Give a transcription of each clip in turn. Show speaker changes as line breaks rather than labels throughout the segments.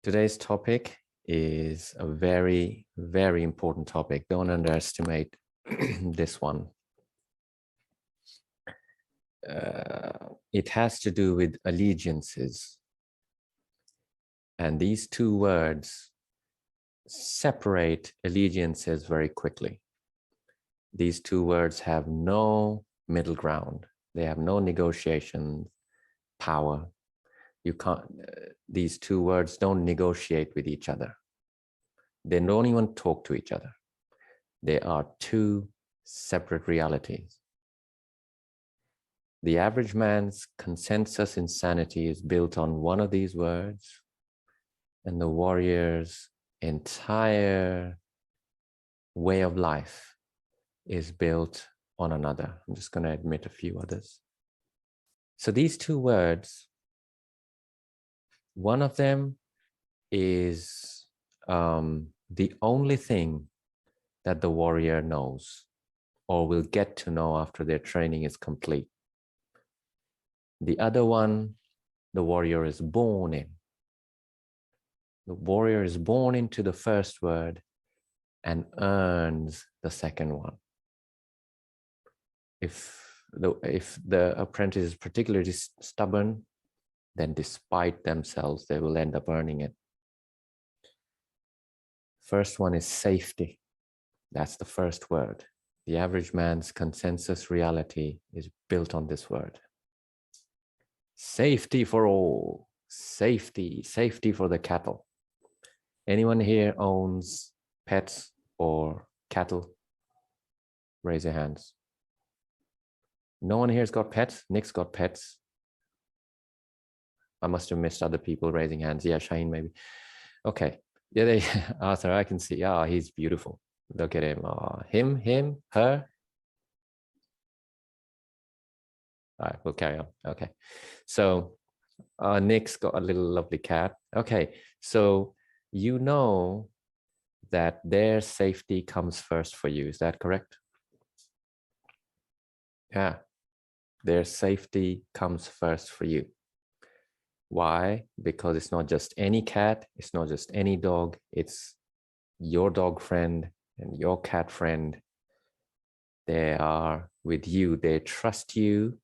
Today's topic is a very, very important topic. Don't underestimate this one. It has to do with allegiances. And these two words separate allegiances very quickly. These two words have no middle ground. They have no negotiation power. You can't, these two words don't negotiate with each other. They don't even talk to each other. They are two separate realities. The average man's consensus insanity is built on one of these words, and the warrior's entire way of life is built on another. I'm just going to admit a few others. So these two words, one of them is the only thing that the warrior knows or will get to know after their training is complete. The other one, the warrior is born in. The warrior is born into the first word and earns the second one. If the apprentice is particularly stubborn, then despite themselves, they will end up earning it. First one is safety. That's the first word. The average man's consensus reality is built on this word. Safety for all. Safety. Safety for the cattle. Anyone here owns pets or cattle? Raise your hands. No one here's got pets? Nick's got pets. I must have missed other people raising hands. Yeah, Shaheen maybe. Okay. Yeah, Arthur, I can see. Ah, he's beautiful. Look at him. Him, her. All right, we'll carry on. Okay. So Nick's got a little lovely cat. Okay. So you know that their safety comes first for you. Is that correct? Yeah. Their safety comes first for you. Why? Because it's not just any cat. It's not just any dog. It's your dog friend and your cat friend. They are with you. They trust you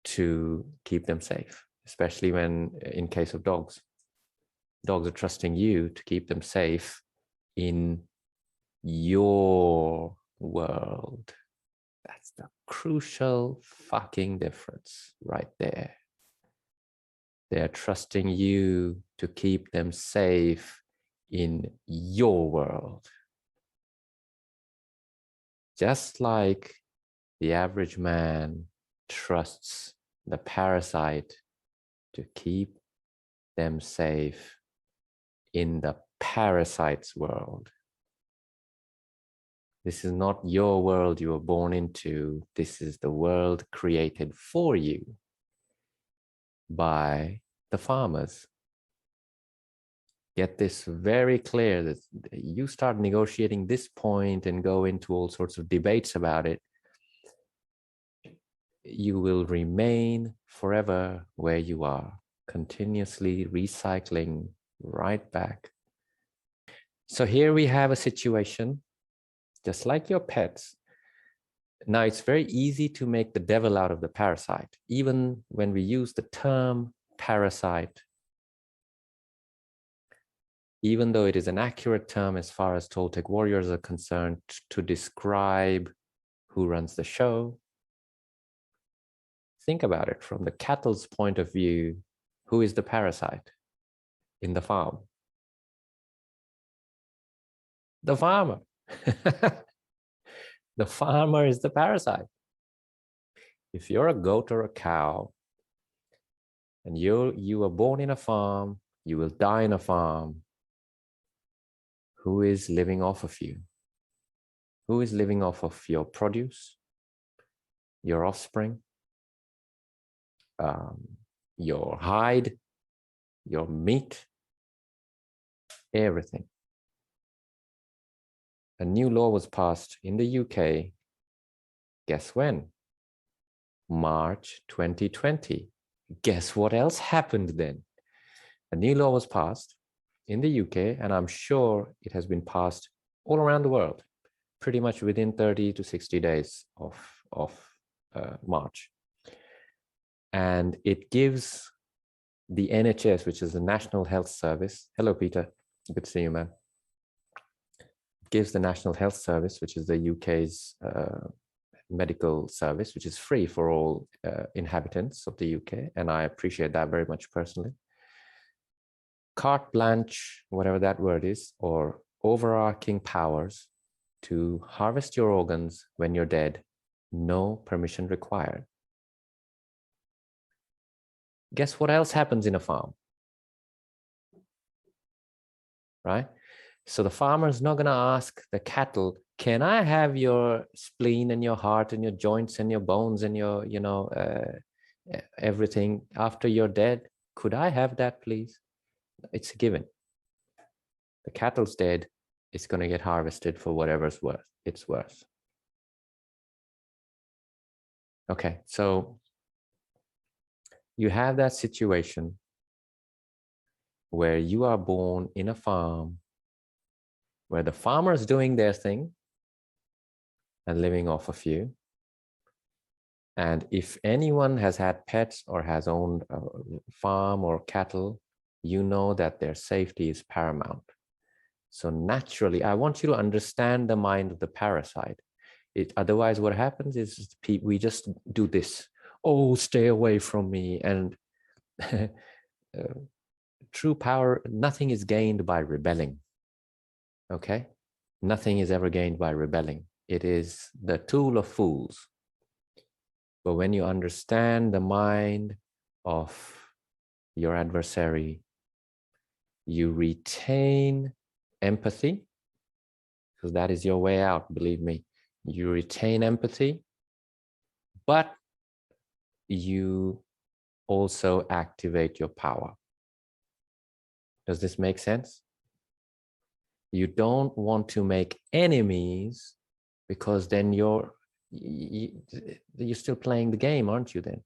to keep them safe, especially when, in case of dogs, dogs are trusting you to keep them safe in your world. That's the crucial fucking difference right there. They're trusting you to keep them safe in your world. Just like the average man trusts the parasite to keep them safe in the parasite's world. This is not your world you were born into. This is the world created for you by the farmers. Get this very clear, that you start negotiating this point and go into all sorts of debates about it, you will remain forever where you are, continuously recycling right back. So here we have a situation, just like your pets. Now it's very easy to make the devil out of the parasite. Even when we use the term parasite, even though it is an accurate term as far as Toltec warriors are concerned to describe who runs the show, think about it from the cattle's point of view. Who is the parasite in the farm? The farmer. The farmer is the parasite. If you're a goat or a cow and you were born in a farm, you will die in a farm, who is living off of you? Who is living off of your produce, your offspring, your hide, your meat, everything? A new law was passed in the UK. Guess when? March 2020. Guess what else happened then? A new law was passed in the UK, and I'm sure it has been passed all around the world, pretty much within 30 to 60 days of March. And it gives the NHS, which is the National Health Service. Hello, Peter. Good to see you, man. It gives the National Health Service, which is the UK's medical service, which is free for all inhabitants of the UK. And I appreciate that very much personally. Carte blanche, whatever that word is, or overarching powers to harvest your organs when you're dead, no permission required. Guess what else happens in a farm? Right? So the farmer is not going to ask the cattle, can I have your spleen and your heart and your joints and your bones and your, everything after you're dead? Could I have that, please? It's a given. The cattle's dead, it's going to get harvested for whatever's worth it's worth. Okay, so you have that situation where you are born in a farm where the farmer is doing their thing and living off of you. And if anyone has had pets or has owned a farm or cattle, you know that their safety is paramount. So naturally, I want you to understand the mind of the parasite. Otherwise, what happens is we just do this. Oh, stay away from me. And true power, nothing is gained by rebelling. Okay? Nothing is ever gained by rebelling. It is the tool of fools. But when you understand the mind of your adversary, you retain empathy, because that is your way out, believe me. You retain empathy, but you also activate your power. Does this make sense? You don't want to make enemies, because then you're still playing the game, aren't you then?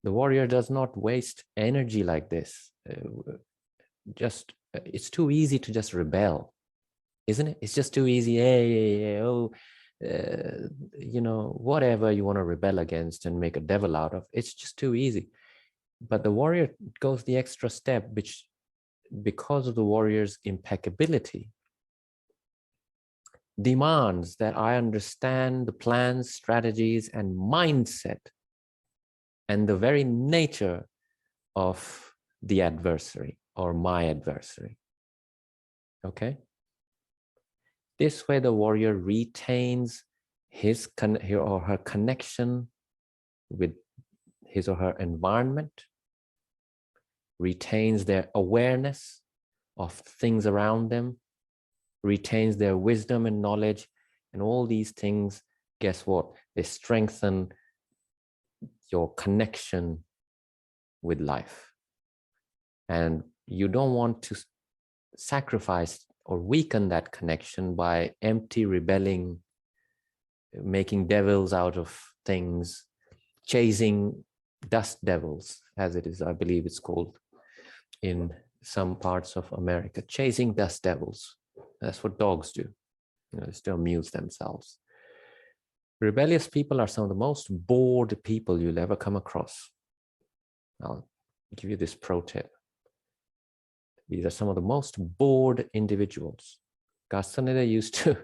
The warrior does not waste energy like this. It's too easy to just rebel, isn't it? It's just too easy. Hey, whatever you want to rebel against and make a devil out of, it's just too easy. But the warrior goes the extra step, which, because of the warrior's impeccability, demands that I understand the plans, strategies, and mindset and the very nature of the adversary or my adversary. Okay? This way, the warrior retains his or her connection with his or her environment, retains their awareness of things around them, retains their wisdom and knowledge, and all these things, guess what? They strengthen your connection with life. And you don't want to sacrifice or weaken that connection by empty rebelling, making devils out of things, chasing dust devils, as it is, I believe it's called in some parts of America, chasing dust devils. That's what dogs do. They still amuse themselves. Rebellious people are some of the most bored people you'll ever come across. I'll give you this pro tip. These are some of the most bored individuals. Castaneda used to,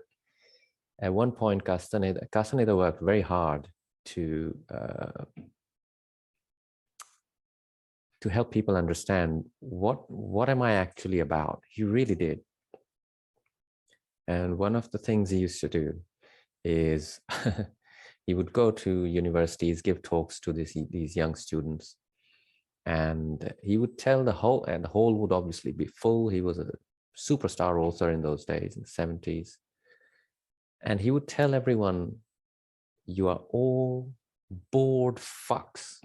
at one point, Castaneda worked very hard to help people understand what am I actually about. He really did. And one of the things he used to do is he would go to universities, give talks to these young students, and he would tell the hall would obviously be full. He was a superstar author in those days, in the 70s. And he would tell everyone, you are all bored fucks.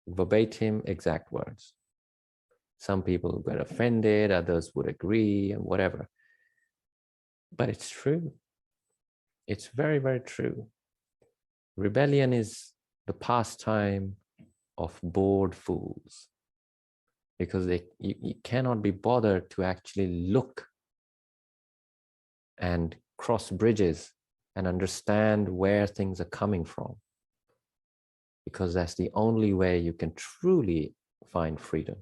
Verbatim, exact words. Some people got offended, others would agree, and whatever. But it's true. It's very, very true. Rebellion is the pastime of bored fools. because you cannot be bothered to actually look and cross bridges and understand where things are coming from, because that's the only way you can truly find freedom.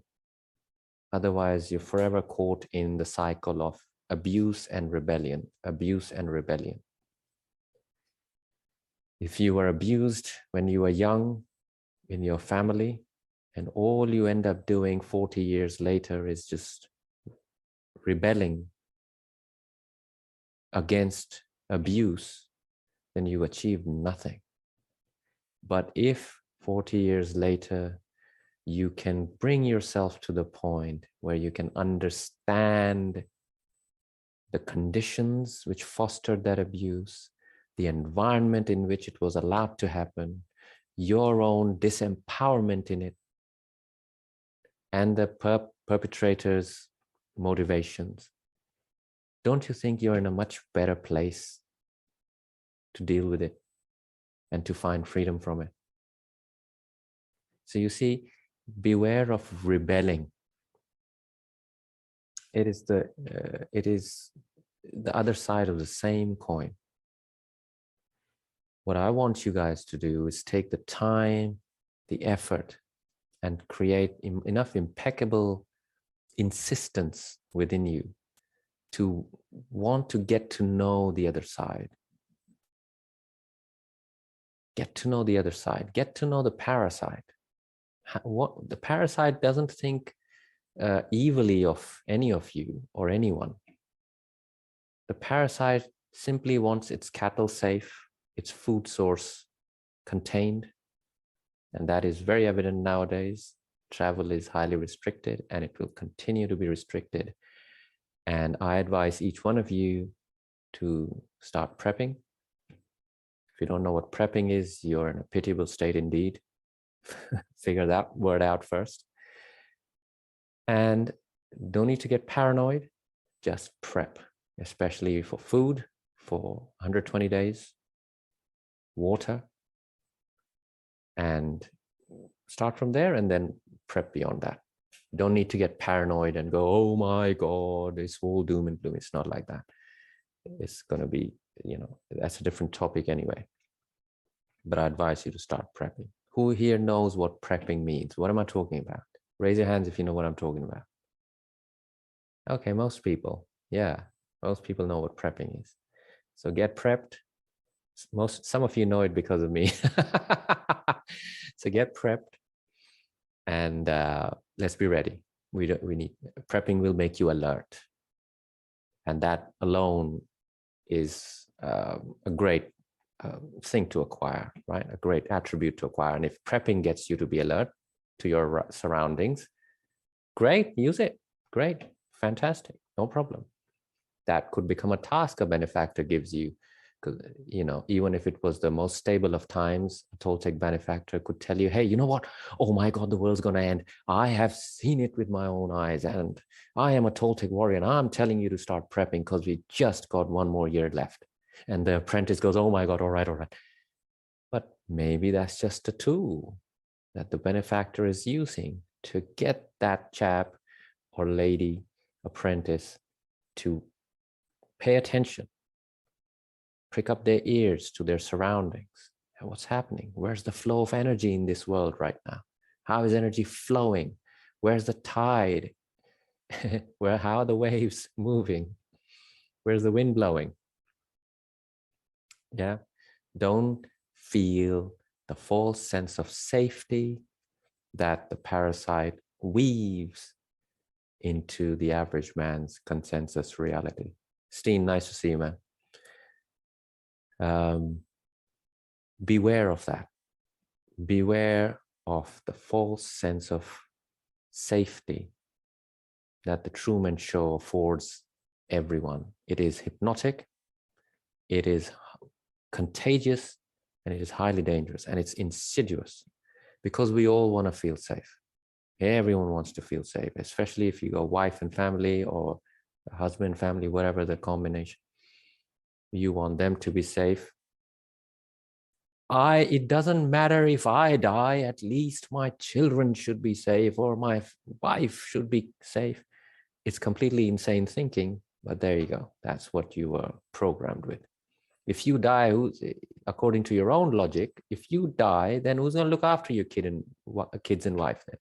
Otherwise, you're forever caught in the cycle of abuse and rebellion, abuse and rebellion. If you were abused when you were young in your family, and all you end up doing 40 years later is just rebelling against abuse, then you achieve nothing. But if 40 years later, you can bring yourself to the point where you can understand the conditions which fostered that abuse, the environment in which it was allowed to happen, your own disempowerment in it, and the perpetrator's motivations, don't you think you're in a much better place to deal with it and to find freedom from it? So you see, beware of rebelling. It is the other side of the same coin. What I want you guys to do is take the time, the effort, and create enough impeccable insistence within you to want to get to know the other side. Get to know the other side. Get to know the parasite. What the parasite doesn't think evilly of any of you or anyone. The parasite simply wants its cattle safe, its food source contained, and that is very evident nowadays. Travel is highly restricted, and it will continue to be restricted. And I advise each one of you to start prepping. If you don't know what prepping is, you're in a pitiable state indeed. Figure that word out first. And don't need to get paranoid, just prep, especially for food, for 120 days, water, and start from there and then prep beyond that. Don't need to get paranoid and go, oh my God, it's all doom and gloom. It's not like that. It's going to be, that's a different topic anyway. But I advise you to start prepping. Who here knows what prepping means? What am I talking about? Raise your hands if you know what I'm talking about. Okay, most people. Yeah, most people know what prepping is. So get prepped. Some of you know it because of me. So get prepped, and let's be ready. We need prepping will make you alert, and that alone is a great thing to acquire, right? A great attribute to acquire. And if prepping gets you to be alert to your surroundings, great, use it. Great, fantastic, no problem. That could become a task a benefactor gives you, because even if it was the most stable of times, a Toltec benefactor could tell you, hey, you know what? Oh my God, the world's going to end. I have seen it with my own eyes, and I am a Toltec warrior, and I'm telling you to start prepping because we just got one more year left. And the apprentice goes, oh my God, all right. But maybe that's just a tool that the benefactor is using to get that chap or lady apprentice to pay attention, prick up their ears to their surroundings. And what's happening? Where's the flow of energy in this world right now? How is energy flowing? Where's the tide? How are the waves moving? Where's the wind blowing? Yeah, don't feel the false sense of safety that the parasite weaves into the average man's consensus reality. Steen, nice to see you, man. Beware of that. Beware of the false sense of safety that the Truman Show affords everyone. It is hypnotic, it is contagious, and it is highly dangerous, and it's insidious, because we all want to feel safe. Everyone wants to feel safe, especially if you go wife and family or husband, family, whatever the combination. You want them to be safe. it doesn't matter if I die, at least my children should be safe or my wife should be safe. It's completely insane thinking, but there you go. That's what you were programmed with. If you die, according to your own logic, if you die, then who's going to look after your kids and wife then?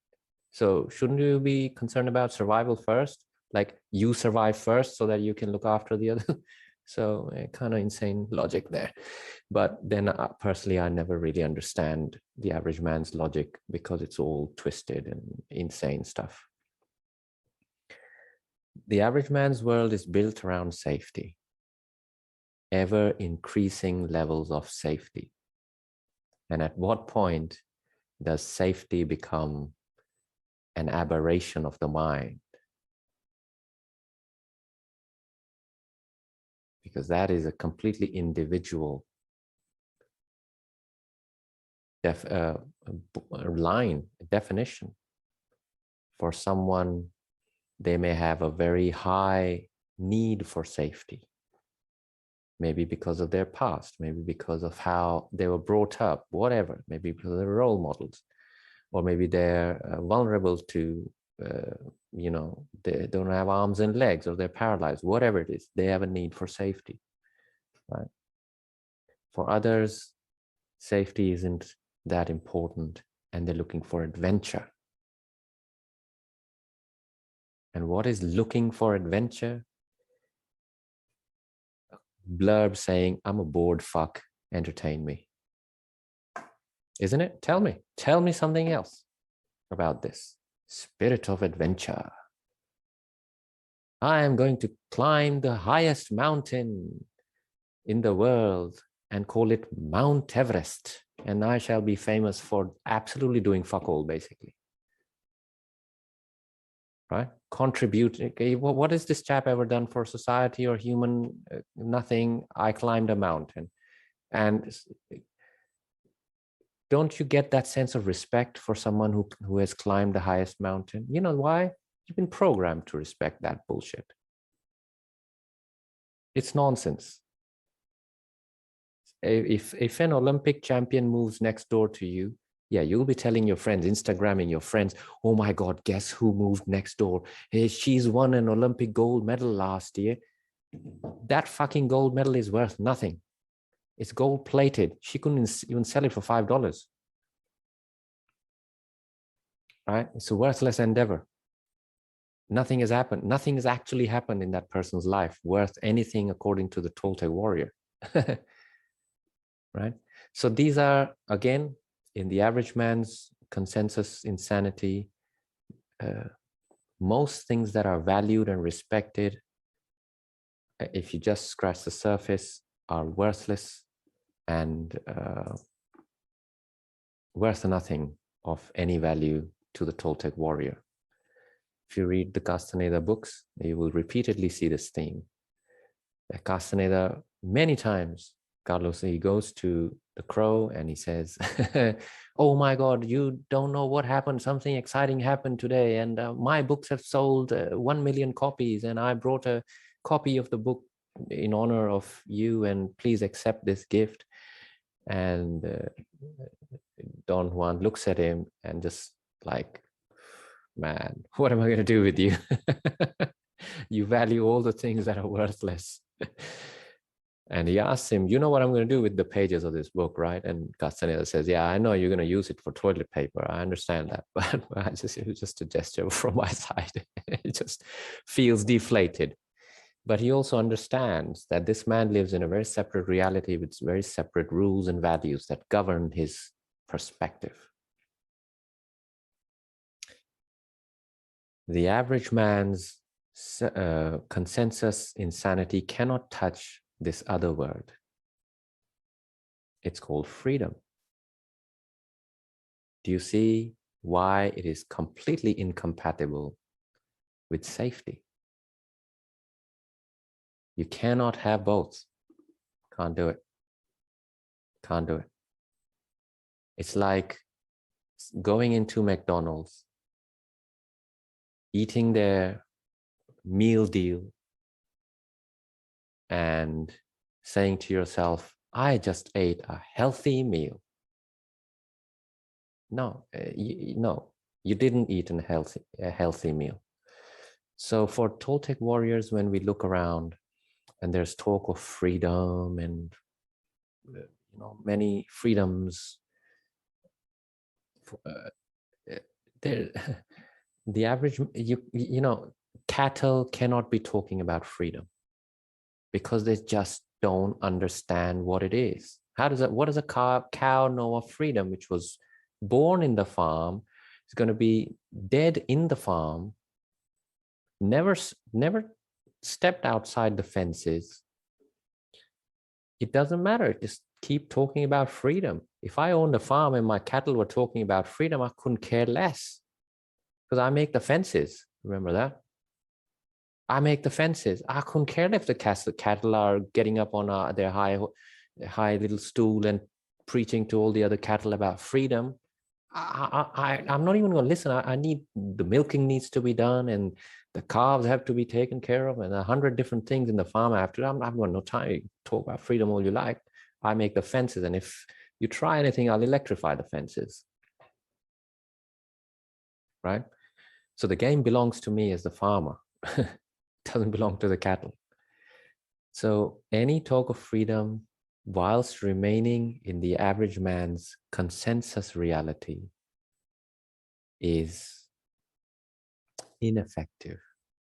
So shouldn't you be concerned about survival first? Like you survive first so that you can look after the other. So kind of insane logic there. But then personally, I never really understand the average man's logic because it's all twisted and insane stuff. The average man's world is built around safety, ever increasing levels of safety. And at what point does safety become an aberration of the mind? Because that is a completely individual definition. For someone, they may have a very high need for safety. Maybe because of their past, maybe because of how they were brought up, whatever, maybe because of their role models, or maybe they're vulnerable to, they don't have arms and legs, or they're paralyzed, whatever it is, they have a need for safety, right? For others, safety isn't that important and they're looking for adventure. And what is looking for adventure? Blurb saying, I'm a bored fuck, entertain me. Isn't it? Tell me something else about this. Spirit of adventure. I am going to climb the highest mountain in the world and call it Mount Everest. And I shall be famous for absolutely doing fuck all, basically. Right? Contribute. Okay, what has this chap ever done for society or human? Nothing. I climbed a mountain. And don't you get that sense of respect for someone who has climbed the highest mountain? You know why? You've been programmed to respect that bullshit. It's nonsense. If an Olympic champion moves next door to you, yeah, you'll be telling your friends, Instagramming your friends, oh my God, guess who moved next door? Hey, she's won an Olympic gold medal last year. That fucking gold medal is worth nothing. It's gold plated. She couldn't even sell it for $5. Right? It's a worthless endeavor. Nothing has happened. Nothing has actually happened in that person's life worth anything according to the Toltec warrior. Right? So these are, again, in the average man's consensus insanity, most things that are valued and respected, if you just scratch the surface, are worthless and worth nothing of any value to the Toltec warrior. If you read the Castaneda books, you will repeatedly see this theme. Castaneda, many times, Carlos, he goes to the crow and he says, oh my God, you don't know what happened. Something exciting happened today. And my books have sold 1 million copies. And I brought a copy of the book in honor of you. And please accept this gift. And Don Juan looks at him and just like, man, what am I going to do with you? You value all the things that are worthless. And he asks him, you know what I'm going to do with the pages of this book, right? And Castaneda says, yeah, I know you're going to use it for toilet paper. I understand that. But it was just a gesture from my side. It just feels deflated. But he also understands that this man lives in a very separate reality with very separate rules and values that govern his perspective. The average man's consensus insanity cannot touch this other word. It's called freedom. Do you see why it is completely incompatible with safety? You cannot have both. Can't do it. Can't do it. It's like going into McDonald's, eating their meal deal, and saying to yourself, I just ate a healthy meal. No, no, you didn't eat a healthy meal. So for Toltec warriors, when we look around and there's talk of freedom and many freedoms, there, the average, cattle cannot be talking about freedom because they just don't understand what it is. What does a cow know of freedom, which was born in the farm, is going to be dead in the farm, never stepped outside the fences? It doesn't matter. Just keep talking about freedom. If I owned a farm and my cattle were talking about freedom, I couldn't care less because I make the fences. Remember that? I make the fences. I couldn't care if the cattle are getting up on their high little stool and preaching to all the other cattle about freedom. I'm not even going to listen. I need, the milking needs to be done, and the calves have to be taken care of, and 100 different things in the farm I have to do. I've got no time to talk about freedom all you like. I make the fences, and if you try anything, I'll electrify the fences. Right? So the game belongs to me as the farmer. It doesn't belong to the cattle. So any talk of freedom, whilst remaining in the average man's consensus reality, is ineffective.